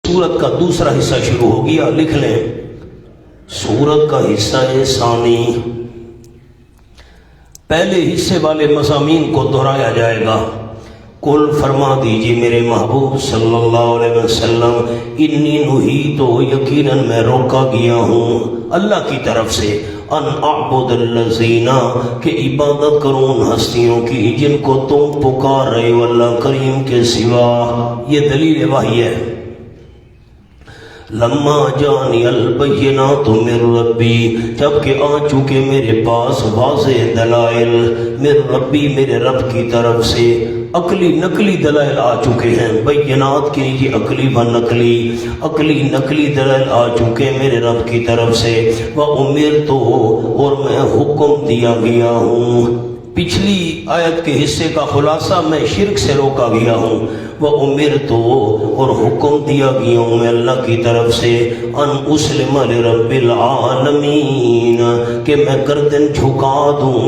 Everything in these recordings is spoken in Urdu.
سورت کا دوسرا حصہ شروع ہو گیا، لکھ لیں سورت کا حصہ ثانی۔ پہلے حصے والے مضامین کو دہرایا جائے گا۔ قل فرما دیجیے میرے محبوب صلی اللہ علیہ وسلم، انی نہیت، یقیناً میں روکا گیا ہوں اللہ کی طرف سے، ان اعبد الذین، کہ عبادت کروں ان ہستیوں کی جن کو تم پکار رہے ہو اللہ کریم کے سوا۔ یہ دلیل وحی ہے۔ لما جانی البینات من ربی، جبکہ آ چکے میرے پاس واضح دلائل من ربی، میرے رب کی طرف سے، عقلی نقلی دلائل آ چکے ہیں۔ بینات کی نیچے عقلی و نقلی، عقلی نقلی دلائل آ چکے میرے رب کی طرف سے۔ وَأُمِرْتُ، اور میں حکم دیا گیا ہوں۔ پچھلی آیت کے حصے کا خلاصہ میں شرک سے روکا گیا ہوں۔ وَأُمِرْتُ، اور حکم دیا گیا ہوں میں اللہ کی طرف سے، ان اسلم لرب العالمین، کہ میں گردن جھکا دوں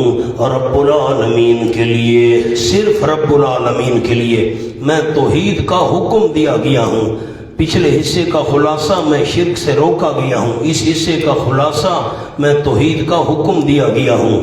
رب العالمین کے لیے، صرف رب العالمین کے لیے میں توحید کا حکم دیا گیا ہوں۔ پچھلے حصے کا خلاصہ میں شرک سے روکا گیا ہوں، اس حصے کا خلاصہ میں توحید کا حکم دیا گیا ہوں،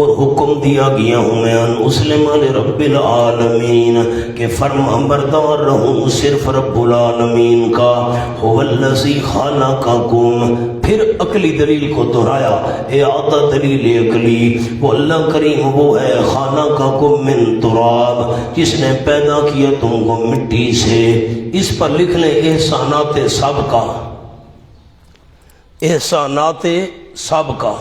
اور حکم دیا گیا ہوں میں ان اسلم لرب العالمین، کہ فرما بردار رہوں صرف رب العالمین کا۔ هو الذی خلقکم، پھر عقلی دلیل کو دہرایا، اعادہ دلیل عقلی، وہ اللہ کریم وہ ہے، خلقکم من تراب، جس نے پیدا کیا تم کو مٹی سے۔ اس پر لکھ لیں احسانات سابقہ، احسانات سابقہ۔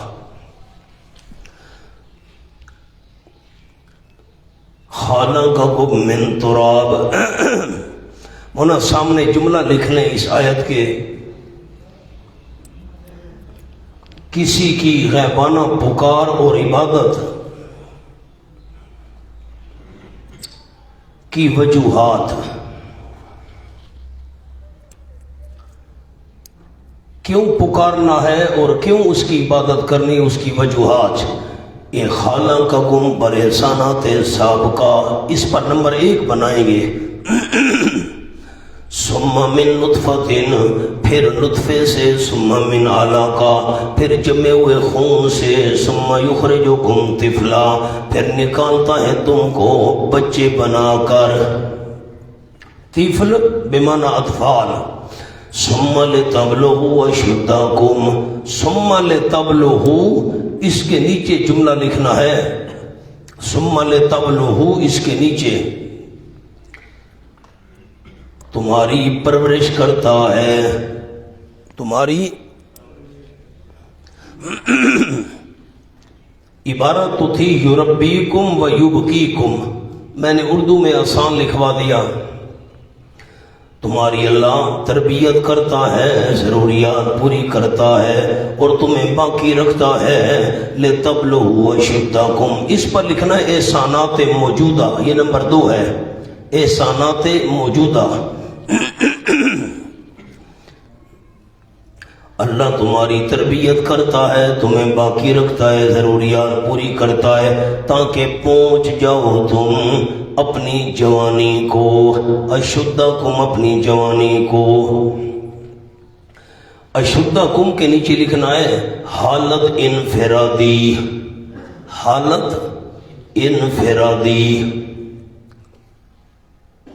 خلقکم من تراب، ہونا سامنے جملہ لکھ لیں اس آیت کے، کسی کی غیبانہ پکار اور عبادت کی وجوہات، کیوں پکارنا ہے اور کیوں اس کی عبادت کرنی، اس کی وجوہات۔ یہ خلقکم پر احسانات سابقہ، اس پر نمبر 1 بنائیں گے۔ ثم من نطفۃ، پھر نطفے سے، ثم من علقہ، پھر جمے ہوئے خون سے، ثم یخرجکم طفلا، پھر نکالتا ہے تم کو بچے بنا کر، طفل بمعنی اطفال۔ ثم لتبلغوا اشدکم، ثم لتبلغوا، اس کے نیچے جملہ لکھنا ہے، ثم لتبلغوا، اس کے نیچے تمہاری پرورش کرتا ہے، تمہاری عبارت تو تھی یربیکم و یبکیکم، میں نے اردو میں آسان لکھوا دیا، تمہاری اللہ تربیت کرتا ہے، ضروریات پوری کرتا ہے اور تمہیں باقی رکھتا ہے۔ لِتَبْلُغُوا أَشُدَّكُمْ، اس پر لکھنا ہے احسانات موجودہ، یہ نمبر 2 ہے، احسانات موجودہ۔ اللہ تمہاری تربیت کرتا ہے، تمہیں باقی رکھتا ہے، ضروریات پوری کرتا ہے، تاکہ پہنچ جاؤ تم اپنی جوانی کو، اشدکم، اپنی جوانی کو۔ اشدکم کے نیچے لکھنا ہے حالت انفرادی، حالت انفرادی،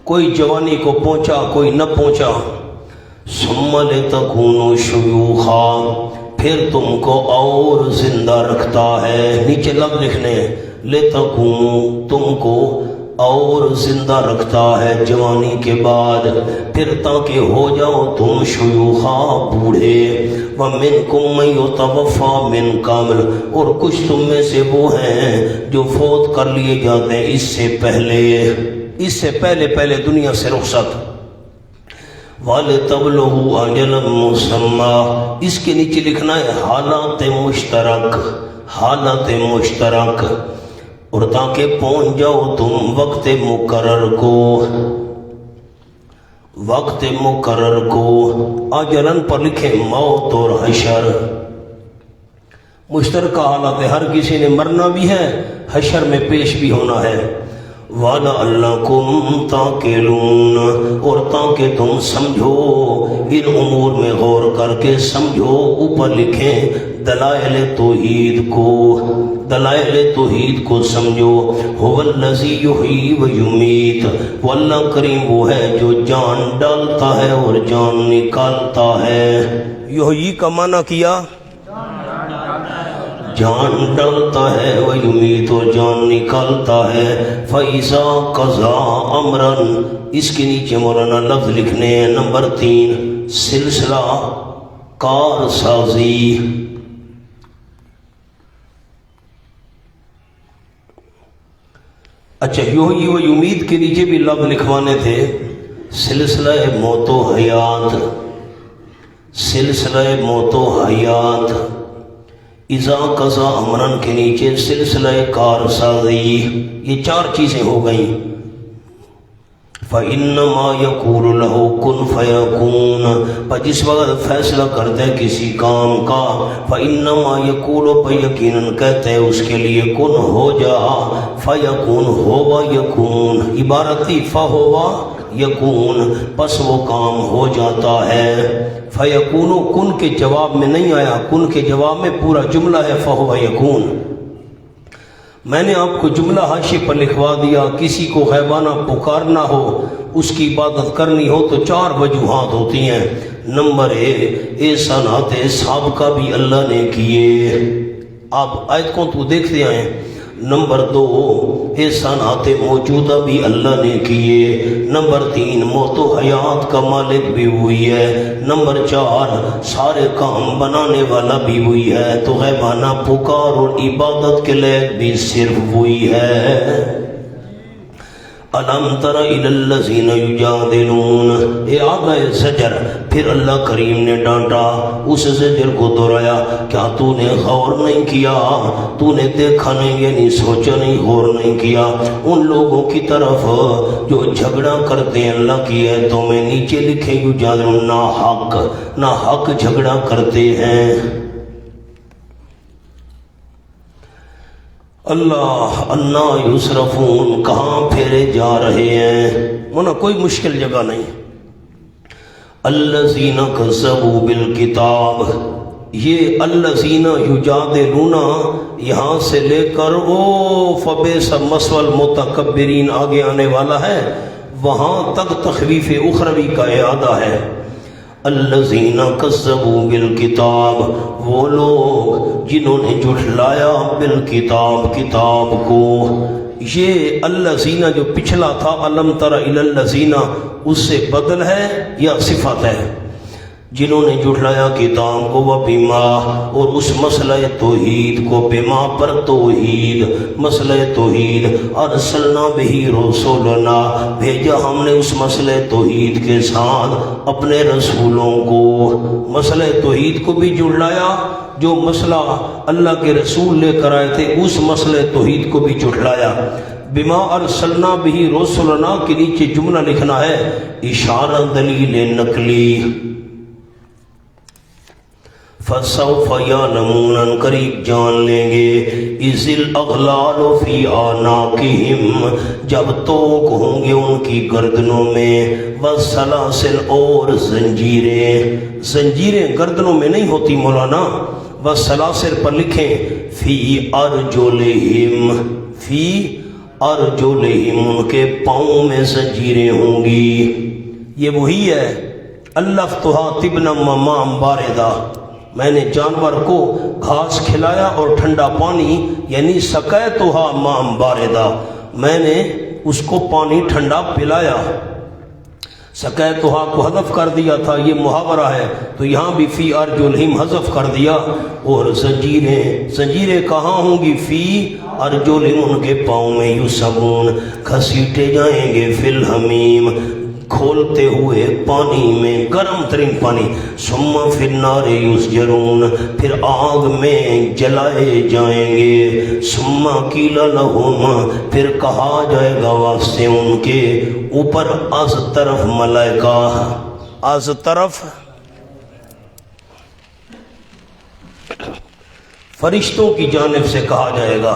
کوئی جوانی کو پہنچا کوئی نہ پہنچا۔ ثم لتکونوا شیوخا، پھر تم کو اور زندہ رکھتا ہے، نیچے لفظ لکھنے، لتکونوا، تم کو اور زندہ رکھتا ہے جوانی کے بعد، پھر تاکہ ہو جاؤ تم شیوخا، بوڑھے۔ وَمِنْكُمْ مَن يُتَوَفَّىٰ مِنْ قَبْلُ، اور کچھ تم میں سے وہ ہیں جو فوت کر لیے جاتے ہیں اس سے پہلے دنیا سے رخصت۔ وَلِتَبْلُغُوا أَجَلًا مُّسَمًّى، اس کے نیچے لکھنا ہے حالات مشترک، حالات مشترک، اور تاکہ پہنچ جاؤ تم وقت مقرر کو، وقت مقرر کو۔ اجلن پر لکھیں موت اور حشر، مشترکہ حالات، ہر کسی نے مرنا بھی ہے، حشر میں پیش بھی ہونا ہے۔ وَلَعَلَّكُمْ تَعْقِلُونَ، اور تاکہ تم سمجھو، ان امور میں غور کر کے سمجھو۔ اوپر لکھیں دلائل توحید کو، دلائل توحید کو سمجھو۔ هو الذی یحیی و یمیت، وہ اللہ کریم وہ ہے جو جان ڈالتا ہے اور جان نکالتا ہے۔ یحیی کا معنی کیا؟ جان ڈالتا ہے، وہ یمیت اور جان نکالتا ہے۔ فَإِذَا قَضَىٰ أَمْرًا، اس کے نیچے مولانا لفظ لکھنے ہیں۔ نمبر 3 سلسلہ کار سازی۔ اچھا یحیی و یمیت کے نیچے بھی لفظ لکھوانے تھے۔ سلسلہ موت و حیات، سلسلہ موت و حیات۔ اذا قضا امرن کے نیچے سلسلہ کار سازی، یہ 4 چیزیں ہو گئیں۔ فَإِنَّمَا يَقُولُ لَهُ كُن فَيَكُونُ، پر جس وقت فیصلہ کرتے ہیں کسی کام کا، فَإِنَّمَا يَقُولُ، پر یقیناً کہتے ہیں اس کے لیے کن ہو جا، فَيَكُونُ ہوا یکون، عبارت تھی فَہوا یکون، پس وہ کام ہو جاتا ہے۔ فَيَكُونُ کن کے جواب میں نہیں آیا، کن کے جواب میں پورا جملہ ہے فَهُوَ يَكُونُ۔ میں نے آپ کو جملہ حاشیے پر لکھوا دیا۔ کسی کو غیبانہ پکارنا ہو، اس کی عبادت کرنی ہو تو 4 وجوہات ہوتی ہیں۔ نمبر 1 احسانات سابقہ بھی اللہ نے کیے، آپ آیت کو تو دیکھتے آئیں۔ نمبر 2 احسانات موجودہ بھی اللہ نے کیے۔ نمبر 3 موت و حیات کا مالک بھی وہی ہے۔ نمبر 4 سارے کام بنانے والا بھی وہی ہے، تو غیبانہ پکار اور عبادت کے لائق بھی صرف وہی ہے۔ الم تر الی الذین یجادلون، اے آگا زجر، پھر اللہ کریم نے ڈانٹا، اس زجر کو دہرایا، کیا تو نے غور نہیں کیا، تو نے دیکھا نہیں، یعنی سوچا نہیں، غور نہیں کیا ان لوگوں کی طرف جو جھگڑا کرتے ہیں اللہ کی آیتوں میں۔ نیچے لکھے یجادلون، نا حق جھگڑا کرتے ہیں۔ اللہ انا یصرفون، کہاں پھیرے جا رہے ہیں، منا کوئی مشکل جگہ نہیں۔ الذین کذبوا بالکتاب، یہ الذین یجادلون یہاں سے لے کر فبئس مثوى المتکبرین آگے آنے والا ہے، وہاں تک تخویف اخروی کا اعادہ ہے۔ الذین کذبوا بالکتاب، وہ لوگ جنہوں نے جھٹلایا بالکتاب، کتاب کو۔ یہ الذین جو پچھلا تھا الم تر الی الذین، اس سے بدل ہے یا صفت ہے؟ جنہوں نے جھٹلایا کتاب کو، وہ بما، اور اس مسئلہ توحید کو، بما پر توحید، مسئلہ توحید، ارسلنا بہی رسولنا، بھیجا ہم نے اس مسئلہ توحید کے ساتھ اپنے رسولوں کو۔ مسئلہ توحید کو بھی جھٹلایا، جو مسئلہ اللہ کے رسول لے کر آئے تھے اس مسئلہ توحید کو بھی جھٹلایا۔ بما ارسلنا بہی رسولنا کے نیچے جملہ لکھنا ہے اشارہ دلیل نقلی۔ فَسَوْفَ يَعْلَمُونَ، قریب جان لیں گے، اِذِ الْأَغْلَالُ فِي أَعْنَاقِهِمْ، جب توق ہوں گے ان کی گردنوں میں، وَالسَّلَاسِلُ، اور زنجیریں، زنجیریں گردنوں میں نہیں ہوتی مولانا، وَالسَّلَاسِلُ پر لکھیں فِي أَرْجُلِهِمْ، فِي أَرْجُلِهِمْ، ان کے پاؤں میں زنجیریں ہوں گی۔ یہ وہی ہے أَلَّفْتُهَا تِبْنًا مَاءً بَارِدًا، میں نے جانور کو گھاس کھلایا اور ٹھنڈا پانی، یعنی سقیتھا ماء باردا، میں نے اس کو پانی ٹھنڈا پلایا۔ سقیتھا کو حذف کر دیا تھا، یہ محاورہ ہے، تو یہاں بھی فی ارجلہم حذف کر دیا۔ اور زنجیریں کہاں ہوں گی؟ فی ارجلہم، ان کے پاؤں میں، یسمون، گھسیٹے جائیں گے، فی الحمیم، کھولتے ہوئے پانی میں، گرم ترین پانی، ثم فی النار یسجرون، پھر آگ میں جلائے جائیں گے، ثم قیل لہم، پھر کہا جائے گا واسطے ان کے اوپر، از طرف ملائکہ، از طرف فرشتوں کی جانب سے کہا جائے گا،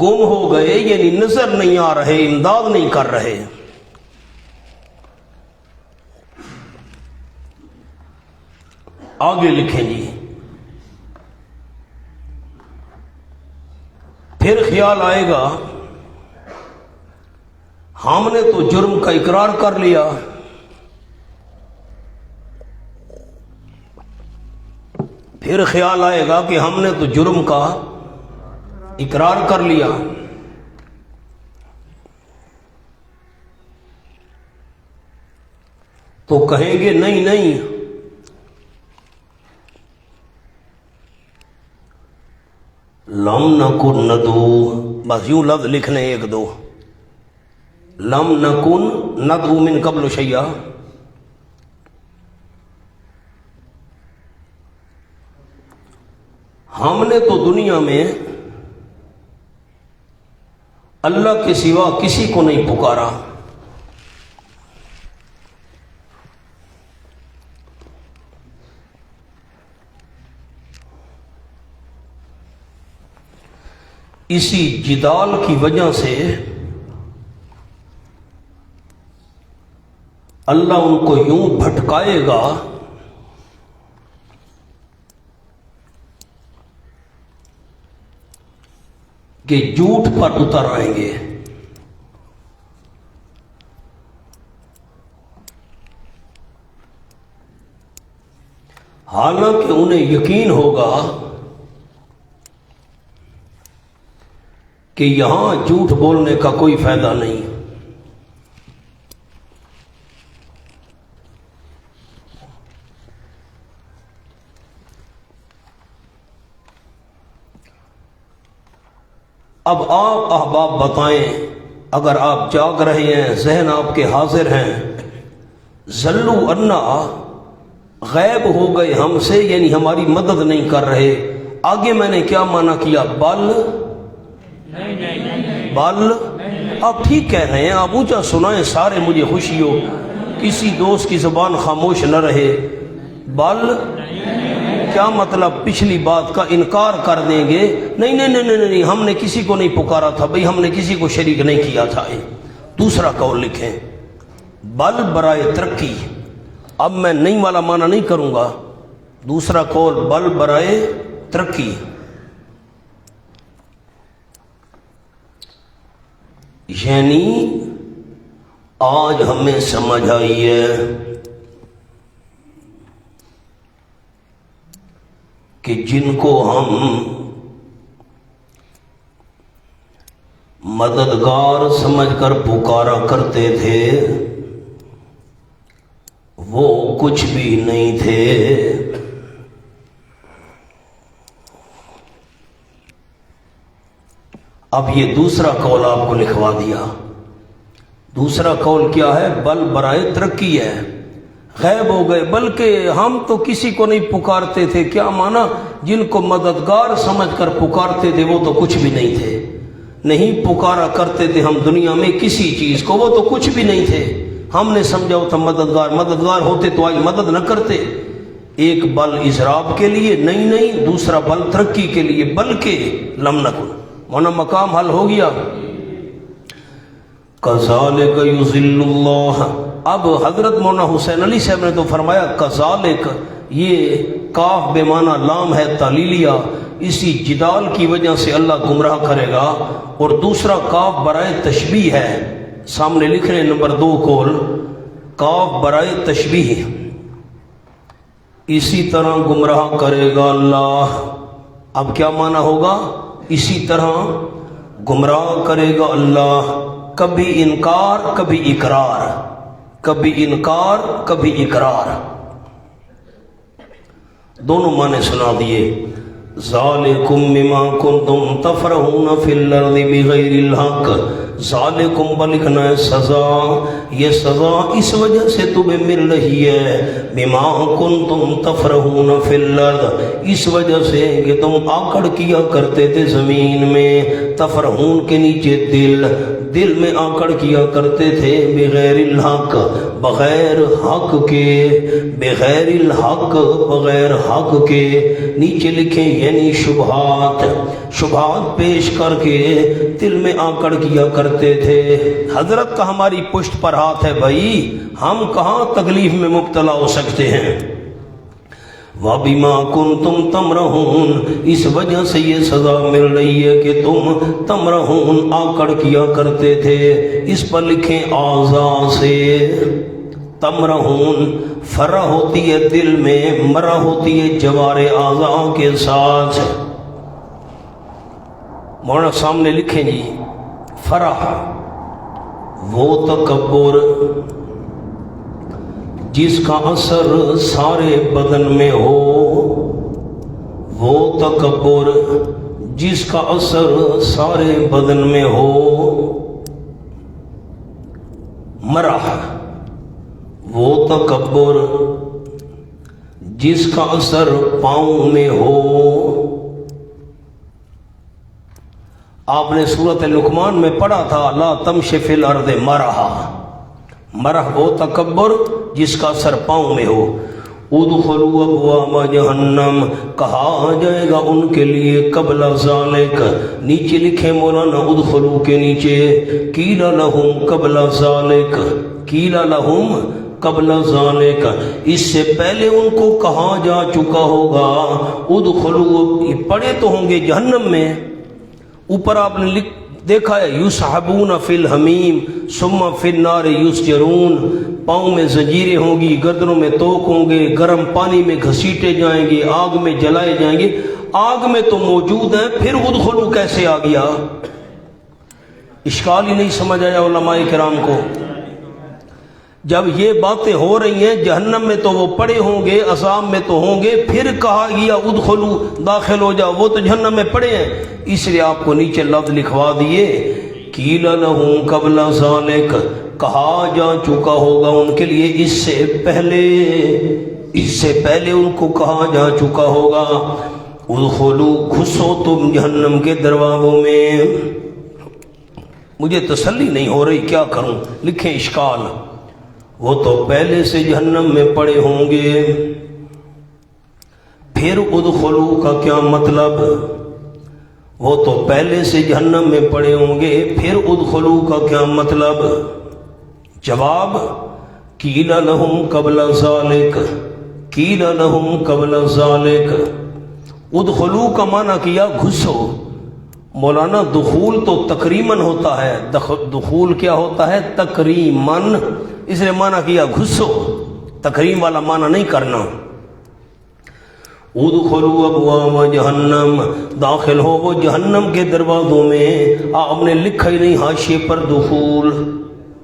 گم ہو گئے یعنی نظر نہیں آ رہے، امداد نہیں کر رہے۔ آگے لکھیں جی، پھر خیال آئے گا ہم نے تو جرم کا اقرار کر لیا، پھر خیال آئے گا کہ ہم نے تو جرم کا اقرار کر لیا، تو کہیں گے نہیں نہیں، لم نکن ندعو، بس یوں لفظ لکھنے ایک دو، لم نکن ندعو من قبل شیئا، ہم نے تو دنیا میں اللہ کے سوا کسی کو نہیں پکارا۔ اسی جدال کی وجہ سے اللہ ان کو یوں بھٹکائے گا کہ جھوٹ پر اتر آئیں گے۔ حالانکہ انہیں یقین ہوگا کہ یہاں جھوٹ بولنے کا کوئی فائدہ نہیں۔ اب آپ احباب بتائیں، اگر آپ جاگ رہے ہیں، ذہن آپ کے حاضر ہیں، ذلوا عنا، غائب ہو گئے ہم سے، یعنی ہماری مدد نہیں کر رہے۔ آگے میں نے کیا معنی کیا؟ بل آپ ٹھیک کہہ رہے ہیں، آپ اونچا سنائیں، سارے مجھے خوشی ہو، کسی دوست کی زبان خاموش نہ رہے۔ بل کیا مطلب؟ پچھلی بات کا انکار کر دیں گے، نہیں نہیں نہیں نہیں نہیں، ہم نے کسی کو نہیں پکارا تھا بھئی، ہم نے کسی کو شریک نہیں کیا تھا۔ دوسرا قول لکھیں، بل برائے ترقی، اب میں نہیں والا معنی نہیں کروں گا، دوسرا قول بل برائے ترقی، یعنی آج ہمیں سمجھ آئی ہے کہ جن کو ہم مددگار سمجھ کر پکارا کرتے تھے وہ کچھ بھی نہیں تھے۔ اب یہ دوسرا قول آپ کو لکھوا دیا۔ دوسرا قول کیا ہے؟ بل برائے ترقی ہے، غائب ہو گئے، بلکہ ہم تو کسی کو نہیں پکارتے تھے۔ کیا معنی؟ جن کو مددگار سمجھ کر پکارتے تھے وہ تو کچھ بھی نہیں تھے، نہیں پکارا کرتے تھے ہم دنیا میں کسی چیز کو، وہ تو کچھ بھی نہیں تھے، ہم نے سمجھا وہ تھا مددگار ہوتے تو آج مدد نہ کرتے۔ ایک بل اضراب کے لیے، نہیں نہیں، دوسرا بل ترقی کے لیے، بلکہ لم نکن، مونا مقام حل ہو گیا۔ کذالک یضل اللہ، اب حضرت مولانا حسین علی صاحب نے تو فرمایا کذالک، یہ کاف بے معنی لام ہے تعلیلیہ، اسی جدال کی وجہ سے اللہ گمراہ کرے گا، اور دوسرا کاف برائے تشبیہ ہے، سامنے لکھ رہے نمبر 2 قول، کاف برائے تشبیہ، اسی طرح گمراہ کرے گا اللہ۔ اب کیا معنی ہوگا؟ اسی طرح گمراہ کرے گا اللہ، کبھی انکار کبھی اقرار، کبھی انکار کبھی اقرار، دونوں معنی سنا دیے۔ ذالکم بما کنتم تفرحون فی الارض بغیر الحق، ذالکم بلکھنا ہے سزا، یہ سزا اس وجہ سے تمہیں مل رہی ہے، بما کنتم تفرحون فی الارض، اس وجہ سے کہ تم آکڑ کیا کرتے تھے زمین میں، تفرحون کے نیچے دل دل میں آکڑ کیا کرتے تھے بغیر الحق، بغیر حق کے، بغیر الحق بغیر حق کے، نیچے لکھیں یعنی شبہات، شبہات پیش کر کے دل میں آکڑ کیا کرتے تھے۔ حضرت کا ہماری پشت پر ہاتھ ہے بھائی، ہم کہاں تکلیف میں مبتلا ہو سکتے ہیں۔ وَبِمَا كُنْتُمْ تَمْرَحُونَ، اس وجہ سے یہ سزا مل رہی ہے کہ تم تمرحون آکڑ کیا کرتے تھے۔ اس پر لکھیں اعضاء سے، تمرحون فرح ہوتی ہے دل میں، مرح ہوتی ہے جوارح اعضاء کے ساتھ۔ مولانا سامنے لکھیں جی، فرح وہ تکبر جس کا اثر سارے بدن میں ہو، وہ تکبر جس کا اثر سارے بدن میں ہو۔ مرح وہ تکبر جس کا اثر پاؤں میں ہو۔ آپ نے سورۃ لقمان میں پڑھا تھا لا تمش فی الارض مرحا، مرح وہ تکبر جس کا اثر پاؤں میں ہو۔ ادخلوا ابواب جہنم، کہا جائے گا ان کے لیے قبل ذالک، نیچے لکھے مولانا ادخلوا کے نیچے قیل لہم قبل ذالک، قیل لہم قبل ذالک، اس سے پہلے ان کو کہا جا چکا ہوگا ادخلوا، یہ پڑے تو ہوں گے جہنم میں۔ اوپر آپ نے دیکھا ہے یسحبون فی الحمیم ثم فی النار یسجرون، پاؤں میں زنجیریں ہوں گی، گردنوں میں توق ہوں گے، گرم پانی میں گھسیٹے جائیں گے، آگ میں جلائے جائیں گے۔ آگ میں تو موجود ہیں، پھر ادخلوا کیسے آ گیا؟ اشکال ہی نہیں سمجھ آیا علماء کرام کو۔ جب یہ باتیں ہو رہی ہیں جہنم میں تو وہ پڑے ہوں گے، عذاب میں تو ہوں گے، پھر کہا گیا ادخلوا داخل ہو جاؤ، وہ تو جہنم میں پڑے ہیں۔ اس لیے آپ کو نیچے لفظ لکھوا دیے قیل لہم قبل ذالک، کہا جا چکا ہوگا ان کے لیے اس سے پہلے، اس سے پہلے ان کو کہا جا چکا ہوگا ادخلوا، گھسو تم جہنم کے دروازوں میں۔ مجھے تسلی نہیں ہو رہی، کیا کروں؟ لکھیں اشکال، وہ تو پہلے سے جہنم میں پڑے ہوں گے، پھر ادخلوا کا کیا مطلب؟ وہ تو پہلے سے جہنم میں پڑے ہوں گے، پھر ادخلوا کا کیا مطلب؟ جواب قیل لہم قبل ذالک، قیل لہم قبل ذالک، ادخلوا کا معنی کیا گھسو۔ مولانا دخول تو تکریماً ہوتا ہے، دخول کیا ہوتا ہے؟ تکریماً، اس نے معنی کیا گھسو، تکریم والا معنی نہیں کرنا۔ ادخلوا ابواب جہنم، داخل ہو وہ جہنم کے دروازوں میں۔ آپ نے لکھا ہی نہیں حاشیے پر دخول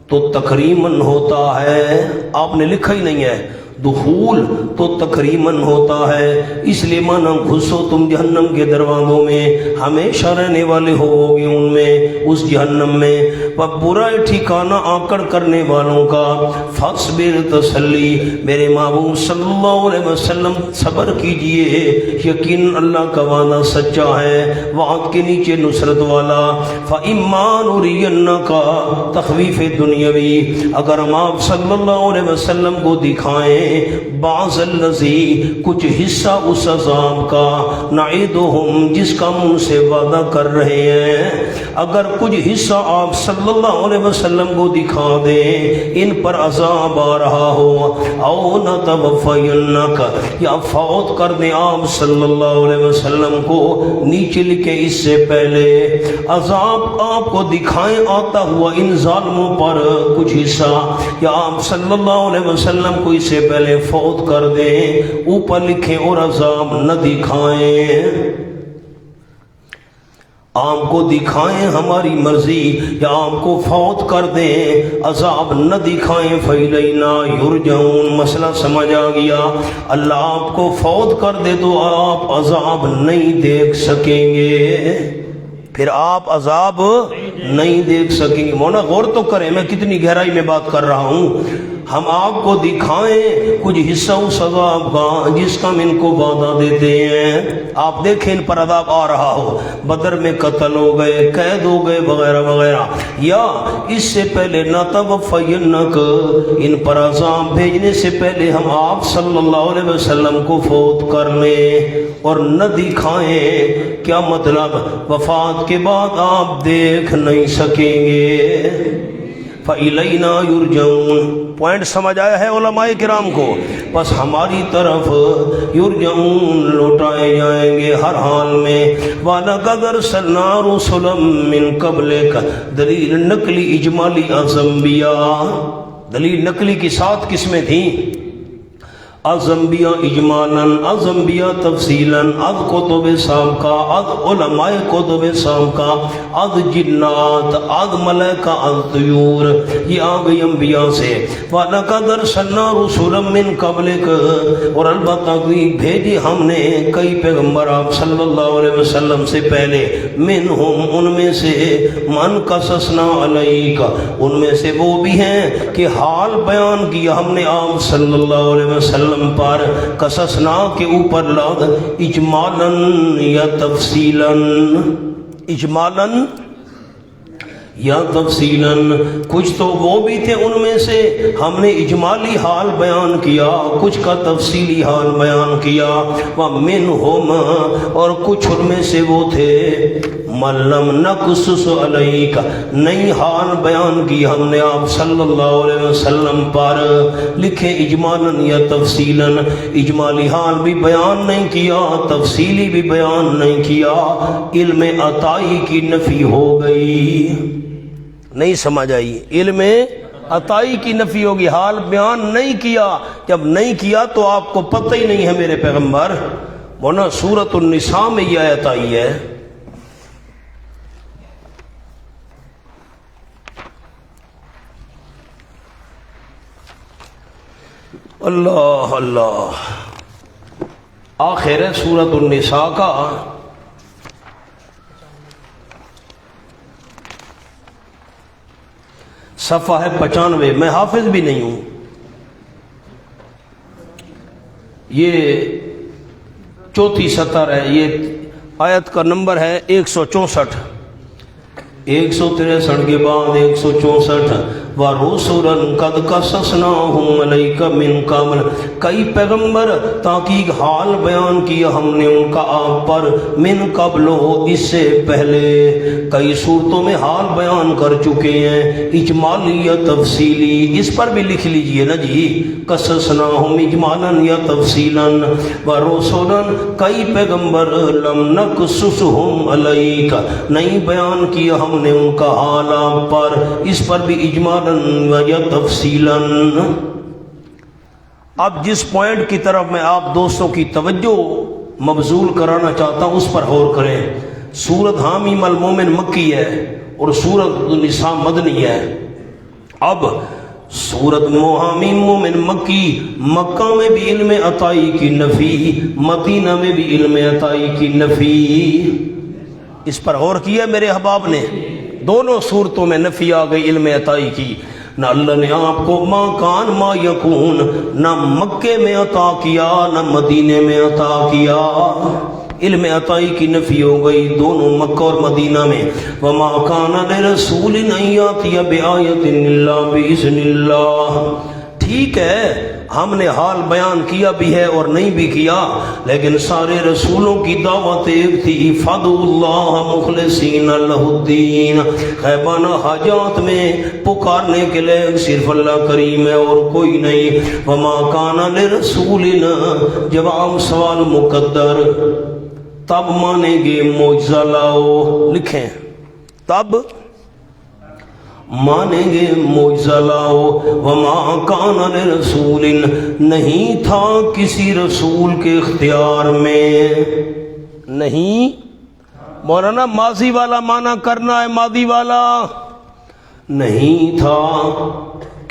تو تکریماً ہوتا ہے، آپ نے لکھا ہی نہیں ہے، دخول تو تکریماً ہوتا ہے، اس لیے مانا گھسو تم جہنم کے دروازوں میں، ہمیشہ رہنے والے ہوگے ان میں، اس جہنم میں۔ برا ٹھکانہ آکڑ کرنے والوں کا، فاصبر، تسلی میرے محبوب صلی اللہ علیہ وسلم صبر کیجئے، یقین اللہ کا وعدہ سچا ہے، وعد کے نیچے نصرت والا۔ فَإِمَّا نُرِيَنَّكَ، تخویف دنیاوی، اگر ہم آپ صلی اللہ علیہ وسلم کو دکھائیں بعض الذی، کچھ حصہ اس عذاب کا، نعیدہم، جس کا ہم ان سے وعدہ کر رہے ہیں، اگر کچھ حصہ آپ صلی اللہ علیہ وسلم کو دکھا دیں ان پر عذاب آ رہا ہو، او نتوفینک، یا فوت کر دیں آپ صلی اللہ علیہ وسلم کو، نیچے لکھیں اس سے پہلے عذاب آپ کو دکھائیں آتا ہوا ان ظالموں پر کچھ حصہ، یا آپ صلی اللہ علیہ وسلم کو اس سے پہلے فوت کر دیں، اوپر لکھیں اور عذاب نہ دکھائیں، آپ کو دکھائیں ہماری مرضی یا آپ کو فوت کر دیں، عذاب نہ دکھائیں، فَإِلَيْنَا يُرْجَعُونَ، مسئلہ سمجھ آ گیا۔ اللہ آپ کو فوت کر دے تو آپ عذاب نہیں دیکھ سکیں گے، پھر آپ عذاب نہیں دیکھ سکیں گے۔ مونا غور تو کریں میں کتنی گہرائی میں بات کر رہا ہوں۔ ہم آپ کو دکھائیں کچھ حصہ اس عذاب کا جس کا ہم ان کو وعدہ دیتے ہیں۔ آپ دیکھیں ان پر عذاب آ رہا ہو، بدر میں قتل ہو گئے، قید ہو گئے وغیرہ وغیرہ، یا اس سے پہلے نَتَوَفَّيَنَّكَ، ان پر عذاب بھیجنے سے پہلے ہم آپ صلی اللہ علیہ وسلم کو فوت کر لیں اور نہ دکھائیں۔ کیا مطلب؟ وفات کے بعد آپ دیکھ نہیں سکیں گے۔ فَإِلَيْنَا يُرْجَعُونَ، پوائنٹ سمجھ آیا ہے علماء کرام کو؟ بس ہماری طرف یرجعون لوٹائے جائیں گے ہر حال میں۔ وَلَقَدْ أَرْسَلْنَا رُسُلًا مِّن قَبْلِكَ، دلیل نقلی اجمالی ازمبیاء، دلیل نقلی کی 7 قسمیں تھیں، ازمبیاء اجمالاً، ازمبیاء تفصیلاً، از کتب سابقہ، از علماء کتب سابقہ، از جنات، از ملائکہ، از طیور، یہ آ گئی انبیاء سے۔ وَلَقَدْ أَرْسَلْنَا رُسُلًا مِّن قَبْلِكَ، اور البتہ بھیجی ہم نے کئی پیغمبر آپ صلی اللہ علیہ وسلم سے پہلے، منہم، ان میں سے، من قصصنا علیک، ان میں سے وہ بھی ہیں کہ حال بیان کیا ہم نے آپ صلی اللہ علیہ وسلم پر، قصصنا کے اوپر لفظ اجمالاً یا تفصیلاً، اجمالاً یا تفصیلاً، کچھ تو وہ بھی تھے ان میں سے ہم نے اجمالی حال بیان کیا، کچھ کا تفصیلی حال بیان کیا، وَمِنْهُمْ، اور کچھ ان میں سے وہ تھے مَن لَّمْ نَقْصُصْ عَلَيْكَ، نئی حال بیان کی ہم نے آپ صلی اللہ علیہ وسلم پر۔ لکھیں اجمالاً یا تفصیلاً، اجمالی حال بھی بیان نہیں کیا، تفصیلی بھی بیان نہیں کیا، علم عطائی کی نفی ہو گئی۔ نہیں سمجھ آئی؟ علم عطائی کی نفی ہوگی، حال بیان نہیں کیا، جب نہیں کیا تو آپ کو پتہ ہی نہیں ہے میرے پیغمبر۔ ورنہ سورۃ النساء میں یہ آیت آئی ہے، اللہ اللہ، آخر ہے سورۃ النساء کا، صفحہ ہے 95، میں حافظ بھی نہیں ہوں، یہ 34 سطر ہے، یہ آیت کا نمبر ہے 164، 163 کے بعد 164، وَرُسُلًا قَدْ قَصَصْنَاهُمْ عَلَيْكَ مِنْ قَبْلُ، کئی پیغمبر تاکہ حال بیان کیا ہم نے ان کا آپ پر، من قبل، اس سے پہلے، کئی صورتوں میں حال بیان کر چکے ہیں، اجمالی یا تفصیلی، اس پر بھی لکھ لیجئے نا جی، قَصَصْنَاهُمْ اجمالاً یا تفصیلاً، وَرُسُلًا، کئی پیغمبر لَمْ نَقْصُصْهُمْ عَلَيْكَ، نہیں بیان کیا ہم نے ان کا حال آپ پر، اس پر بھی اجمالاً یا تفصیلاً۔ اب جس پوائنٹ کی طرف میں آپ دوستوں کی توجہ مبذول کرانا چاہتا ہوں اس پر غور کریں۔ سورۃ حامیم المومن مکی ہے اور سورۃ النساء مدنی ہے۔ اب سورۃ حامیم مومن مکی، مکہ میں بھی علم عطائی کی نفی، مدینہ میں بھی علم عطائی کی نفی، اس پر غور کیا میرے احباب نے؟ دونوں صورتوں میں نفی آ گئی علم عطائی کی، نہ اللہ نے آپ کو ما کان ما یکون، نہ مکے میں عطا کیا نہ مدینے میں عطا کیا، علم عطائی کی نفی ہو گئی دونوں مکہ اور مدینہ میں۔ وما کان لرسول ان یاتی بآیۃ الا باذن اللہ، ٹھیک ہے ہم نے حال بیان کیا بھی ہے اور نہیں بھی کیا، لیکن سارے رسولوں کی دعوت ایک تھی، فدعوا اللہ مخلصین لہ الدین، غیبانہ حاجات میں پکارنے کے لئے صرف اللہ کریم ہے اور کوئی نہیں۔ وما کان لرسول، جواب سوال مقدر، تب مانیں گے معجزہ لاؤ، لکھیں تب مانیں گے معجزہ لاؤ۔ وما کان لرسول، نہیں تھا کسی رسول کے اختیار میں، نہیں، مولانا ماضی والا معنی کرنا ہے، ماضی والا نہیں تھا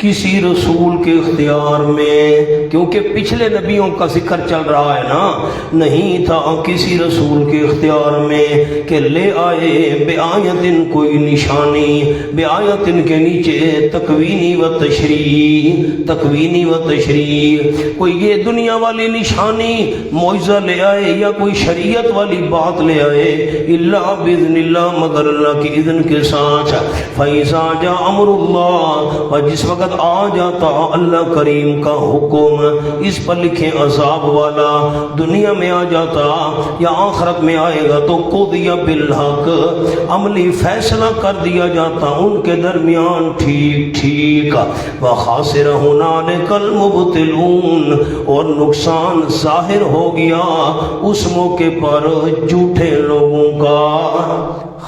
کسی رسول کے اختیار میں، کیونکہ پچھلے نبیوں کا ذکر چل رہا ہے نا، نہیں تھا کسی رسول کے اختیار میں کہ لے آئے بے آیتن کوئی نشانی، بے آیتن کے نیچے تکوینی و تشریح، تکوینی و تشریح، کوئی یہ دنیا والی نشانی معجزہ لے آئے یا کوئی شریعت والی بات لے آئے، الا باذن اللہ، مگر اللہ کی اذن کے ساتھ، فیضا جا امر اللہ، اور جس وقت آ جاتا اللہ کریم کا حکم، اس پر لکھیں عذاب والا، دنیا میں آ جاتا یا آخرت میں آئے گا تو قضی بالحق، عملی فیصلہ کر دیا جاتا ان کے درمیان ٹھیک ٹھیک، وخاسر ہنالک المبطلون، اور نقصان ظاہر ہو گیا اس موقع پر جھوٹے لوگوں کا،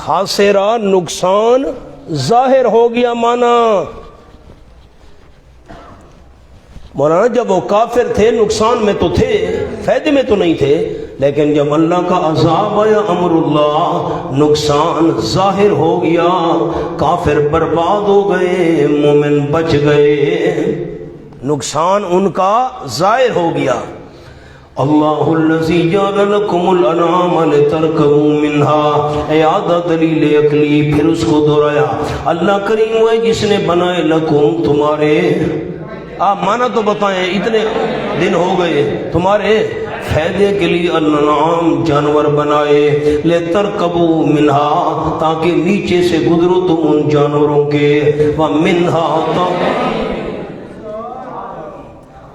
خاسرہ نقصان ظاہر ہو گیا، مانا مولانا جب وہ کافر تھے نقصان میں تو تھے، فائدے میں تو نہیں تھے، لیکن جب اللہ کا عذاب آیا امر اللہ، نقصان ظاہر ہو گیا، کافر برباد ہو گئے، مومن بچ گئے، نقصان ان کا ظاہر ہو گیا۔ اللہ الذی جعل لکم الانعام لترکبوا منها، اعادہ دلیل عقلی، پھر اس کو دہرایا، اللہ کریم وہ ہے جس نے بنائے لکم تمہارے، آپ مانا تو بتائیں، اتنے دن ہو گئے، تمہارے فائدے کے لیے الانعام جانور بنائے، لترکبوا منها، تاکہ نیچے سے گزرو تم ان جانوروں کے، ومنها،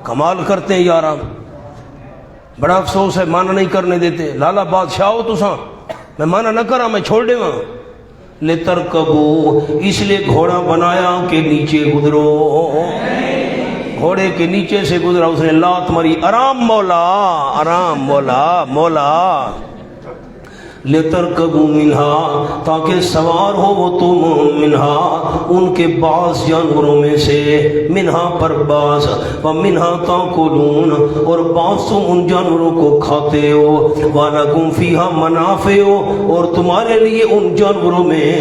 کمال کرتے ہیں یارا، بڑا افسوس ہے مانا نہیں کرنے دیتے، لالا بادشاہ ہو تساں، میں مانا نہ کرا میں چھوڑ دے گا، لترکبوا، اس لیے گھوڑا بنایا کہ نیچے گزرو، گھوڑے کے نیچے سے گزرا، اس نے لات ماری، آرام مولا، آرام مولا، مولا، لترکبوا منها، تاکہ سوار ہو وہ تم منها، ان کے بعض جانوروں میں سے، منہا پر بعض، ومنها تاکلون، اور بعض تم ان جانوروں کو کھاتے ہو، وَلَكُمْ فِيهَا مَنَافِعُ، اور تمہارے لیے ان جانوروں میں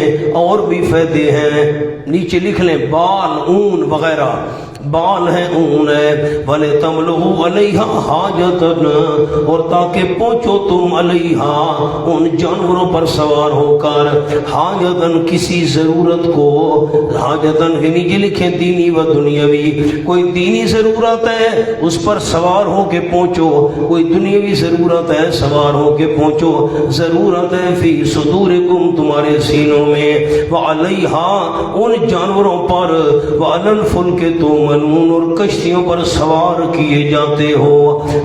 اور بھی فائدے ہیں، نیچے لکھ لیں بال، اون وغیرہ، بال ہے، اون ہے، وَلِتَمْلُهُ عَلَيْهَا حَاجَةً، اور تاکہ پہنچو تم علیہا، ان جانوروں پر سوار ہو کر، حاجتاً کسی ضرورت کو، حاجتاً کے نیچے لکھیں دینی و دنیاوی، کوئی دینی ضرورت ہے اس پر سوار ہو کے پہنچو، کوئی دنیاوی ضرورت ہے سوار ہو کے پہنچو، ضرورت ہے فی صدورکم، تمہارے سینوں میں، وعلیہا، ان جانوروں پر، وعلی الفلک، تؤمنون، اور کشتیوں پر سوار کیے جاتے ہو،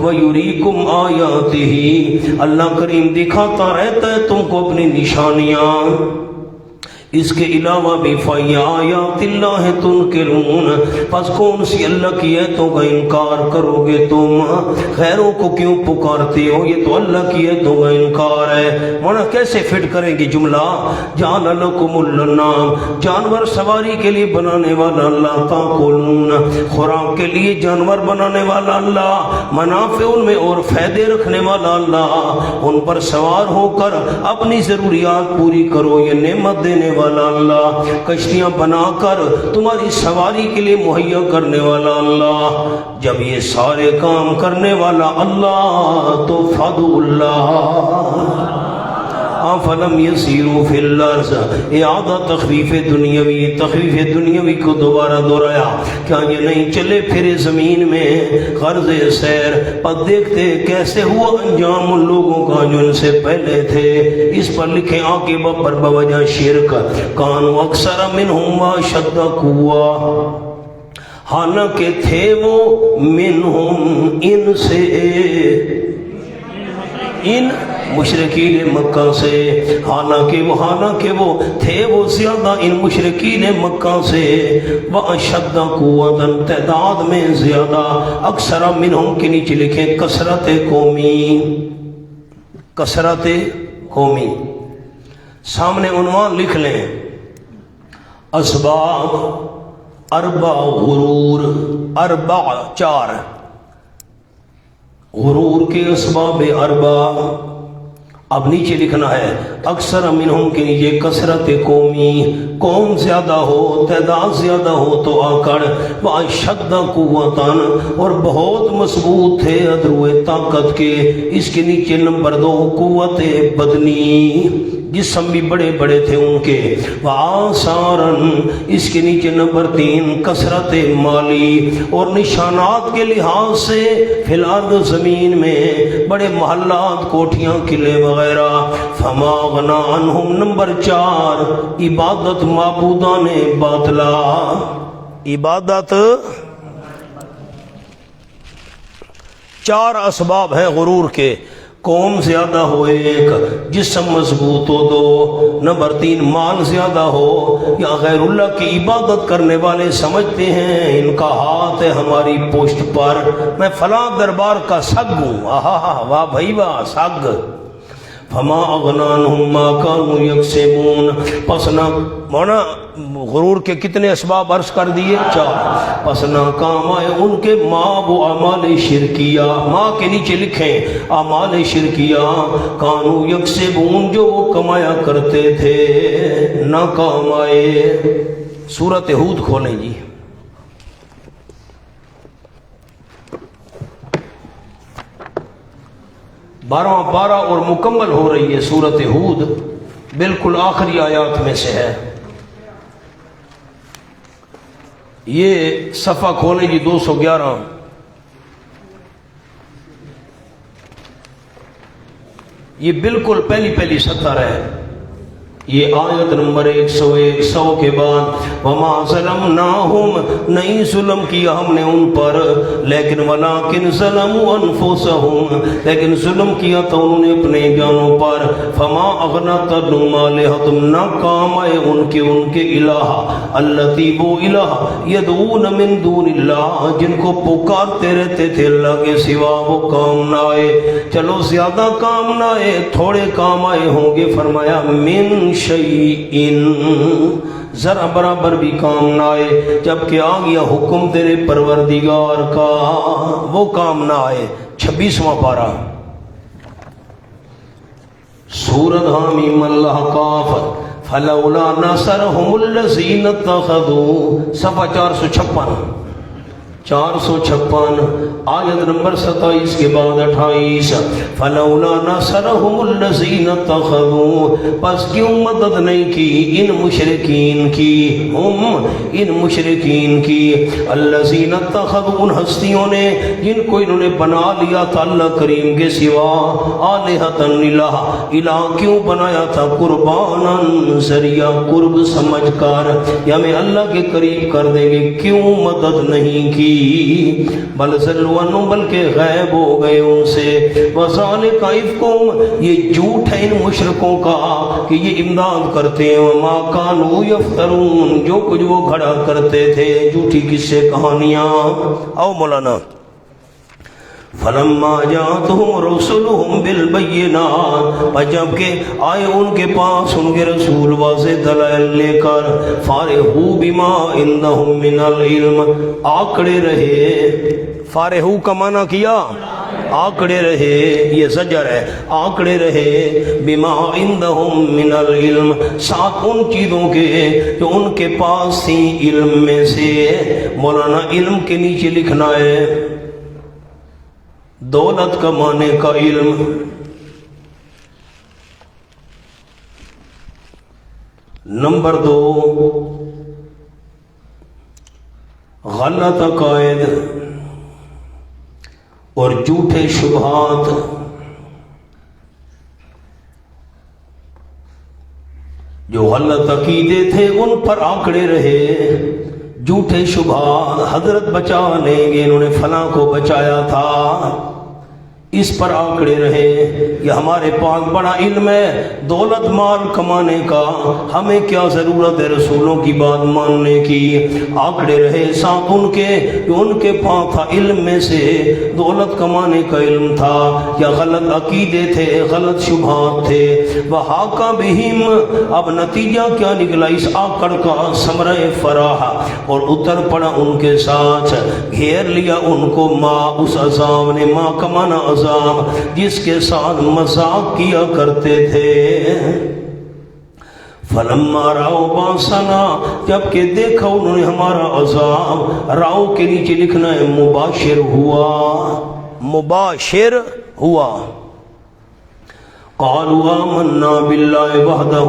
ویریکم آیاتہ، اللہ کریم دکھاتا رہتا ہے تم کو اپنی نشانیاں، اس کے علاوہ بھی فَإِنْ آیَاتِ اللَّهِ تُنْکِرُونَ، پس کون سی اللہ کی آیتوں کا انکار کرو گے تم، غیروں کو کیوں پکارتے ہو، یہ تو اللہ کی آیتوں کا انکار ہے، مانا کیسے فٹ کریں گے جملہ، جعل لکم الانعام، جانور سواری کے لیے بنانے والا اللہ، تاکلون، خوراک کے لیے جانور بنانے والا اللہ، منافع ان میں اور فائدے رکھنے والا اللہ، ان پر سوار ہو کر اپنی ضروریات پوری کرو، یہ نعمت دینے والا اللہ، کشتیاں بنا کر تمہاری سواری کے لیے مہیا کرنے والا اللہ، جب یہ سارے کام کرنے والا اللہ تو فادو اللہ، فلم یسیروا فی الارض، اعادہ تخفیف دنیاوی، تخفیف دنیاوی کو دوبارہ دہرایا، کیا یہ نہیں چلے پھرے زمین میں، غرض سیر، پر دیکھتے کیسے ہوا انجام ان لوگوں کا جو ان سے پہلے تھے، اس پر لکھیں عاقبہ پر بوجہ شرک، کانوا اکثر منہم واشد قوہ، حالانکہ تھے وہ منہم ان سے، ان مشرکین مکہ سے، حالانکہ وہ تھے وہ زیادہ ان مشرکین مکہ سے، وَأَشَدَّ قُوَّةً، تعداد میں زیادہ، اکثر منہم کے نیچے لکھیں کثرت قومی، کثرت قومی، سامنے عنوان لکھ لیں، اسباب اربع غرور، اربع چار، غرور کے اسباب اربع، اب نیچے لکھنا ہے اکثر منہم کے نیچے کثرت قومی، قوم زیادہ ہو، تعداد زیادہ ہو تو آکڑ، واشد قوتاً، اور بہت مضبوط تھے ادروئے طاقت کے۔ اس کے نیچے نمبر 2 قوت بدنی، جسم بھی بڑے بڑے تھے ان کے، وآثاراً، اس کے نیچے نمبر 3 کثرت مالی، اور نشانات کے لحاظ سے فی الارض زمین میں بڑے محلات، کوٹھیاں، قلعے وغیرہ۔ فما غنا عنہم نمبر 4 عبادت معبودان باطلا، عبادت 4 اسباب ہیں غرور کے، قوم زیادہ ہو 1، جسم مضبوط ہو 2، نمبر 3 مال زیادہ ہو، یا غیر اللہ کی عبادت کرنے والے سمجھتے ہیں ان کا ہاتھ ہے ہماری پشت پر، میں فلاں دربار کا سگ ہوں، آہا واہ بھائی واہ سگ۔ فما اغنا عنہم ما کانوا یکسبون، پس نہ مونا غرور کے کتنے اسباب عرض کر دیے؟ 4، پس نہ کام آئے ان کے ماں وہ اعمال شرکیہ، ماں کے نیچے لکھیں اعمال شرکیہ، کانوا یکسبون، جو وہ کمایا کرتے تھے، نہ کام آئے۔ سورۃ ہود کھولیں جی، 12واں پارہ اور مکمل ہو رہی ہے سورۃ ہود، بالکل آخری آیات میں سے ہے۔ یہ صفحہ کھولیں جی 211، یہ بالکل پہلی سطر ہے، یہ آیت نمبر 101 100 کے بعد وما ظلمناہم، نہیں ظلم کیا ہم نے ان پر، لیکن ولکن ظلموا انفسہم، لیکن ظلم کیا تو انہوں نے اپنے جانوں پر، فما اغنت عنہم آلہتہم، نہ کام آئے ان کے الہ، التی وہ الہ، یدعون من دون اللہ، جن کو پکارتے رہتے تھے اللہ کے سوا، وہ کام نہ آئے۔ چلو زیادہ کام نہ آئے، تھوڑے کام آئے ہوں گے، فرمایا من شیئن، ذرا برابر بھی کام نہ آئے، جبکہ آ گیا حکم تیرے پروردگار کا، وہ کام نہ آئے۔ 26واں پارہ سورۃ حامیم الحقاف، فلولا نصرهم الذین اتخذوا، صفحہ 456 آیت نمبر 27 کے بعد 28، فلولا نصرهم الذین اتخذوا، پس کیوں مدد نہیں کی ان مشرکین کی، ان مشرکین کی، الذین اتخذوا، ان ہستیوں نے جن کو انہوں نے بنا لیا تھا اللہ کریم کے سوا، آلہۃ الہ کیوں بنایا تھا، قربانا ذریعہ، قرب سمجھ کر یا ہمیں اللہ کے قریب کر دیں گے، کیوں مدد نہیں کی، بل ضلوا، بلکہ غائب ہو گئے ان سے، وذالک افکہم، یہ جھوٹ ہے ان مشرکوں کا کہ یہ امداد کرتے ہیں، وما کانوا یفترون، جو کچھ وہ کھڑا کرتے تھے جھوٹی قصے کہانیاں۔ او مولانا، فلما جاءتهم رسلهم بالبينات، اور جب کہ آئے ان کے پاس ان کے رسول واضح دلائل لے کر، فارحوا بما عندهم من العلم، آکڑے رہے، فارحوا کا معنی کیا آکڑے رہے، یہ زجر ہے، آکڑے رہے، بما عندهم من العلم، ساتھ ان چیزوں کے جو ان کے پاس تھی علم میں سے۔ مولانا علم کے نیچے لکھنا ہے دولت کمانے کا علم، نمبر 2 غلط عقائد اور جھوٹے شبہات، جو غلط عقیدے تھے ان پر آکڑے رہے، جھوٹے شبہات، حضرت بچا لیں گے، انہوں نے فلاں کو بچایا تھا، اس پر آکڑے رہے۔ یہ ہمارے پاس بڑا علم ہے دولت مال کمانے کا، ہمیں کیا ضرورت ہے رسولوں کی بات ماننے کی، آکڑے رہے ساتھ ان کے جو ان کے پاس تھا علم میں سے، دولت کمانے کا علم تھا یا غلط عقیدے تھے، غلط شبہات تھے۔ وحاق بہم، اب نتیجہ کیا نکلا اس آکڑ کا، ثمرہ فراح، اور اتر پڑا ان کے ساتھ، گھیر لیا ان کو ما، اس عذاب نے، ما کمانا عذاب عذاب جس کے ساتھ مذاق کیا کرتے تھے۔ فلما راؤ باسنا جبکہ دیکھا انہوں نے ہمارا عذاب، راؤ کے نیچے لکھنا ہے مباشر ہوا، مباشر ہوا۔ قالوا آمنا باللہ وحدہ،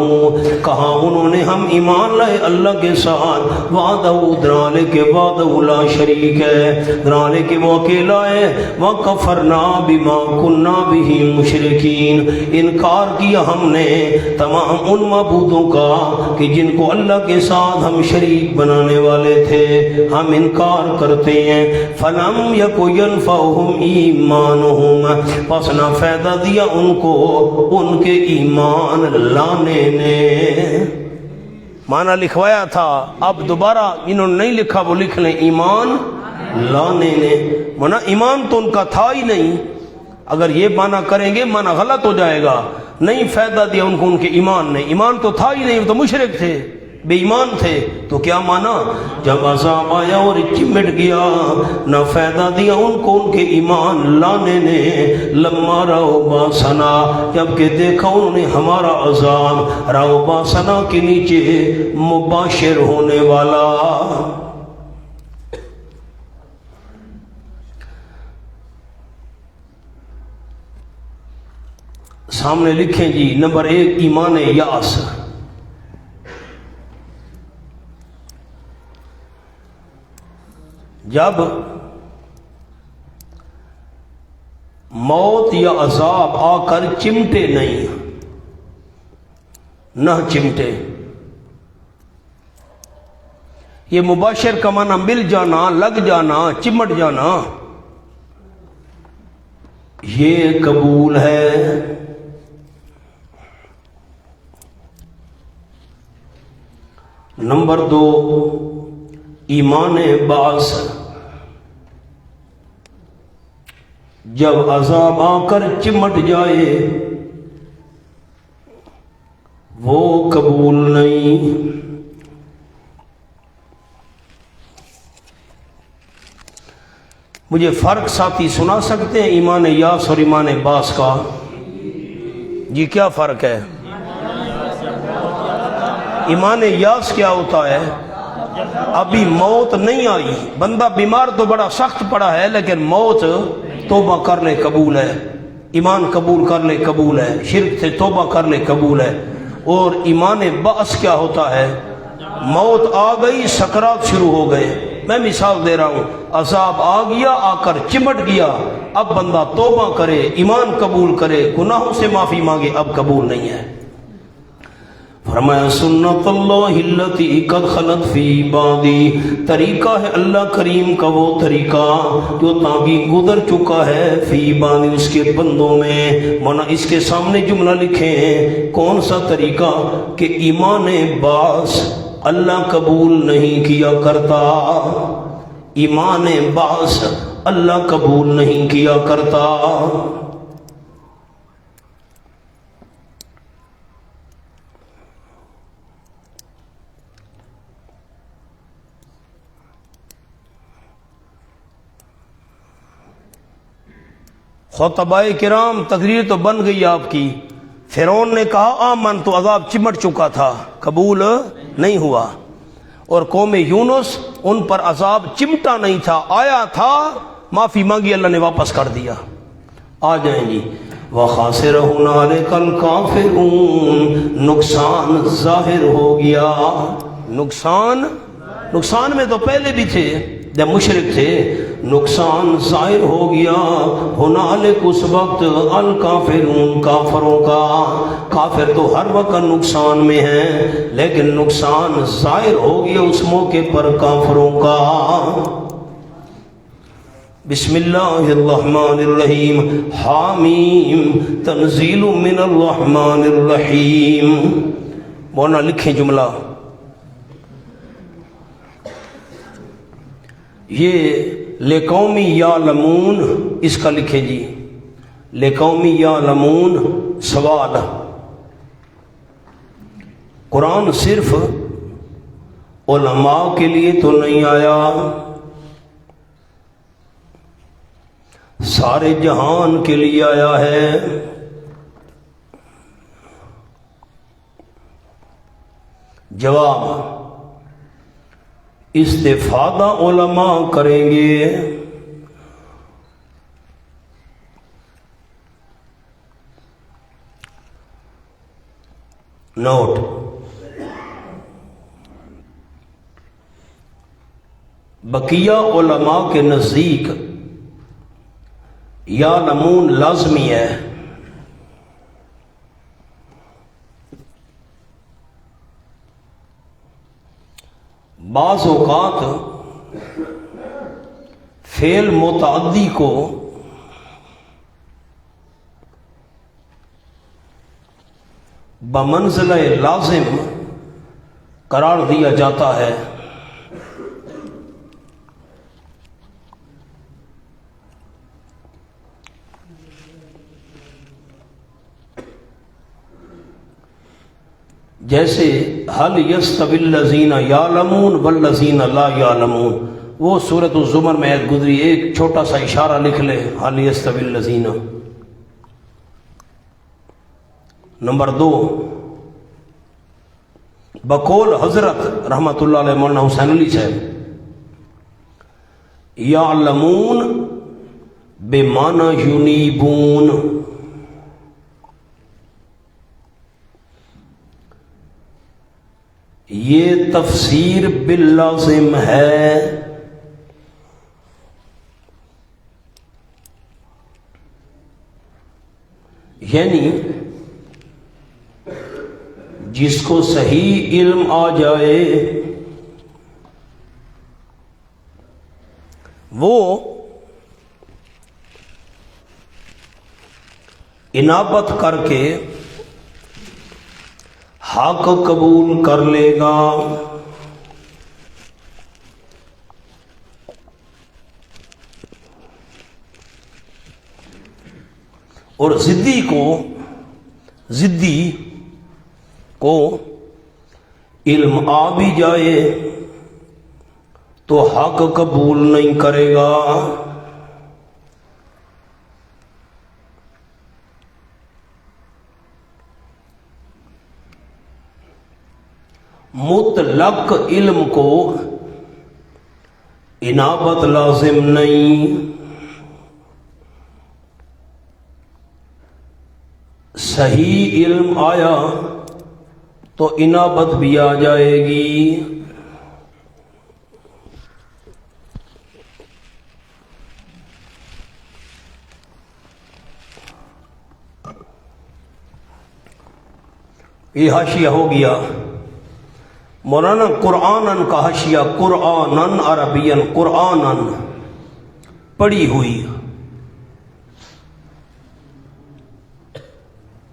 کہا انہوں نے ہم ایمان لائے اللہ کے ساتھ، وحدہ درالے کے وحدہ لا شریک ہے، درالے کے وہ اکیلا ہے، وکفرنا بما کنا بہ مشرکین، انکار کیا ہم نے تمام ان معبودوں کا کہ جن کو اللہ کے ساتھ ہم شریک بنانے والے تھے، ہم انکار کرتے ہیں۔ فلم یک ینفعہم ایمانہم، پس نہ فائدہ دیا ان کو ان کے ایمان لانے نے۔ معنی لکھوایا تھا، اب دوبارہ انہوں نے نہیں لکھا، وہ لکھ لیں ایمان لانے نے، معنی ایمان تو ان کا تھا ہی نہیں۔ اگر یہ معنی کریں گے معنی غلط ہو جائے گا، نہیں فائدہ دیا ان کو ان کے ایمان نے، ایمان تو تھا ہی نہیں، وہ تو مشرک تھے، بے ایمان تھے۔ تو کیا مانا؟ جب عذاب آیا اور چمٹ گیا، نہ فائدہ دیا ان کو ان کے ایمان لانے نے۔ لما رأوا باسنا، جبکہ دیکھا انہوں نے ہمارا عذاب، رأوا باسنا کے نیچے مباشر ہونے والا۔ سامنے لکھیں جی، نمبر 1 ایمان یاس۔ جب موت یا عذاب آ کر چمٹے نہیں، نہ چمٹے، یہ مباشر کا معنی مل جانا، لگ جانا، چمٹ جانا، یہ قبول ہے۔ نمبر 2 ایمان بعث، جب عذاب آ کر چمٹ جائے وہ قبول نہیں۔ مجھے فرق ساتھی سنا سکتے ہیں ایمان یاس اور ایمان بعث کا؟ جی کیا فرق ہے؟ ایمان یاس کیا ہوتا ہے؟ ابھی موت نہیں آئی، بندہ بیمار تو بڑا سخت پڑا ہے لیکن موت توبہ کر لے قبول ہے، ایمان قبول کر لے قبول ہے، شرک سے توبہ کر لے قبول ہے۔ اور ایمان بعث کیا ہوتا ہے؟ موت آ گئی، سکرات شروع ہو گئے۔ میں مثال دے رہا ہوں، عذاب آ گیا، آ کر چمٹ گیا، اب بندہ توبہ کرے، ایمان قبول کرے، گناہوں سے معافی مانگے، اب قبول نہیں ہے۔ فرمایا سنت اللہ التی قد خلت فی عبادی، طریقہ ہے اللہ کریم کا وہ طریقہ جو تاکہ گزر چکا ہے، فی عبادی اس کے بندوں میں۔ مانا اس کے سامنے جملہ لکھیں، کون سا طریقہ؟ کہ ایمان بعث اللہ قبول نہیں کیا کرتا، ایمان بعث اللہ قبول نہیں کیا کرتا۔ خطبائے کرام تقریر تو بن گئی آپ کی، فرعون نے کہا آمن، تو عذاب چمٹ چکا تھا، قبول نہیں ہوا۔ اور قوم یونس، ان پر عذاب چمٹا نہیں تھا، آیا تھا، معافی مانگی، اللہ نے واپس کر دیا۔ آ جائیں جی، وَخَاسِرَ هُنَالِكَ الْكَافِرُونَ، نقصان ظاہر ہو گیا۔ نقصان میں تو پہلے بھی تھے جب مشرک تھے، نقصان ظاہر ہو گیا۔ ہنالک اس وقت، الکافرون کافروں کا، کافر تو ہر وقت نقصان میں ہیں لیکن نقصان ظاہر ہو گیا اس موقع پر کافروں کا۔ بسم اللہ الرحمن الرحیم، حامیم تنزیل من الرحمن الرحیم۔ مولانا لکھیں جملہ، یہ لقومی یعلمون، اس کا لکھیں جی، لقومی یعلمون سوال۔ قرآن صرف علماء کے لیے تو نہیں آیا، سارے جہان کے لیے آیا ہے۔ جواب، استفادہ علماء کریں گے۔ نوٹ، بقیہ علماء کے نزدیک یعلمون لازمی ہے۔ بعض اوقات فعل متعدی کو بمنزلہ لازم قرار دیا جاتا ہے۔ جیسے حل یستوی الذین یعلمون والذین لا یعلمون، وہ سورۃ الزمر میں ایک گزری، ایک چھوٹا سا اشارہ لکھ لے، حل یستوی الذین۔ نمبر 2، بقول حضرت رحمت اللہ علیہ مولانا حسین علی صاحب، یعلمون بمعنی یونیبون، یہ تفسیر باللازم ہے۔ یعنی جس کو صحیح علم آ جائے وہ انابت کر کے حق قبول کر لے گا۔ اور ضدی کو علم آ بھی جائے تو حق قبول نہیں کرے گا۔ مطلق علم کو انابت لازم نہیں، صحیح علم آیا تو انابت بھی آ جائے گی۔ یہ حاشیہ ہو گیا۔ مولانا قرآنن کا حاشیہ، قرآنن عربین، قرآنن پڑھی ہوئی۔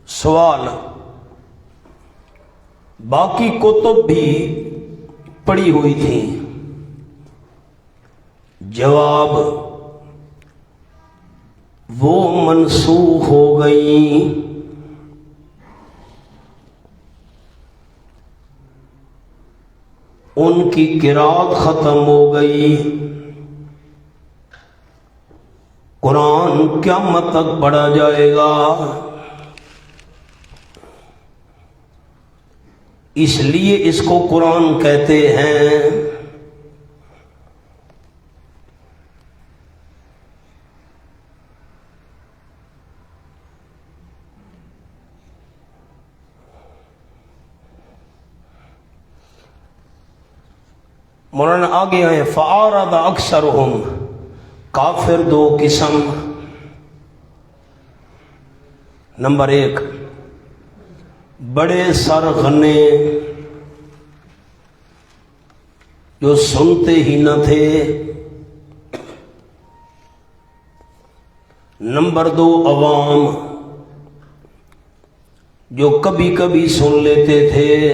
سوال، باقی کتب بھی پڑھی ہوئی تھیں؟ جواب، وہ منسوخ ہو گئیں۔ ان کی قرات ختم ہو گئی۔ قرآن قیامت تک پڑھا جائے گا، اس لیے اس کو قرآن کہتے ہیں۔ مولانا آگے آئے، فَأَعْرَضَ أَكْثَرُهُمْ، کافر دو قسم۔ نمبر 1، بڑے سرغنے جو سنتے ہی نہ تھے۔ نمبر 2، عوام جو کبھی کبھی سن لیتے تھے۔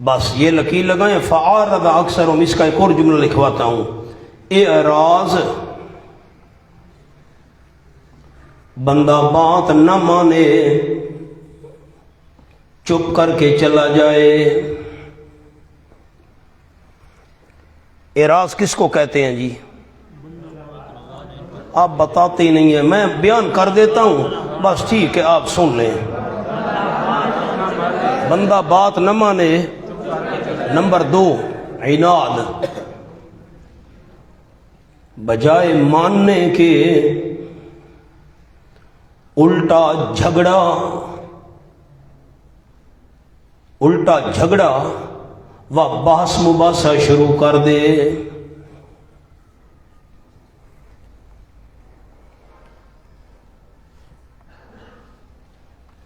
بس یہ لکیر لگائیں، فَعَارَضَ أَكْثَرُهُمْ۔ اس کا ایک اور جملہ لکھواتا ہوں، اعراض، بندہ بات نہ مانے چپ کر کے چلا جائے۔ اعراض کس کو کہتے ہیں جی؟ آپ بتاتے ہی نہیں ہیں، میں بیان کر دیتا ہوں، بس ٹھیک ہے آپ سن لیں۔ بندہ بات نہ مانے۔ نمبر 2، عناد، بجائے ماننے کے الٹا جھگڑا و بحث مباحثہ شروع کر دے۔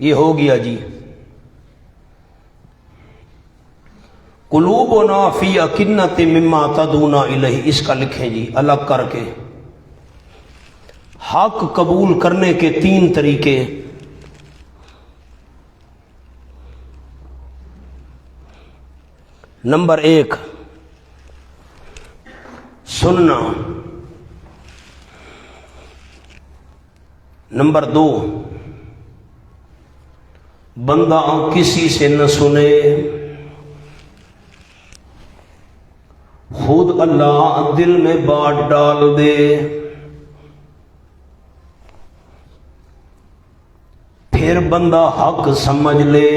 یہ ہو گیا جی۔ قلوبنا فی اکنۃ مما تدعونا الیہ، اس کا لکھیں جی الگ کر کے۔ حق قبول کرنے کے 3 طریقے۔ نمبر 1، سننا۔ نمبر 2، بندہ کسی سے نہ سنے، خود اللہ دل میں بات ڈال دے، پھر بندہ حق سمجھ لے۔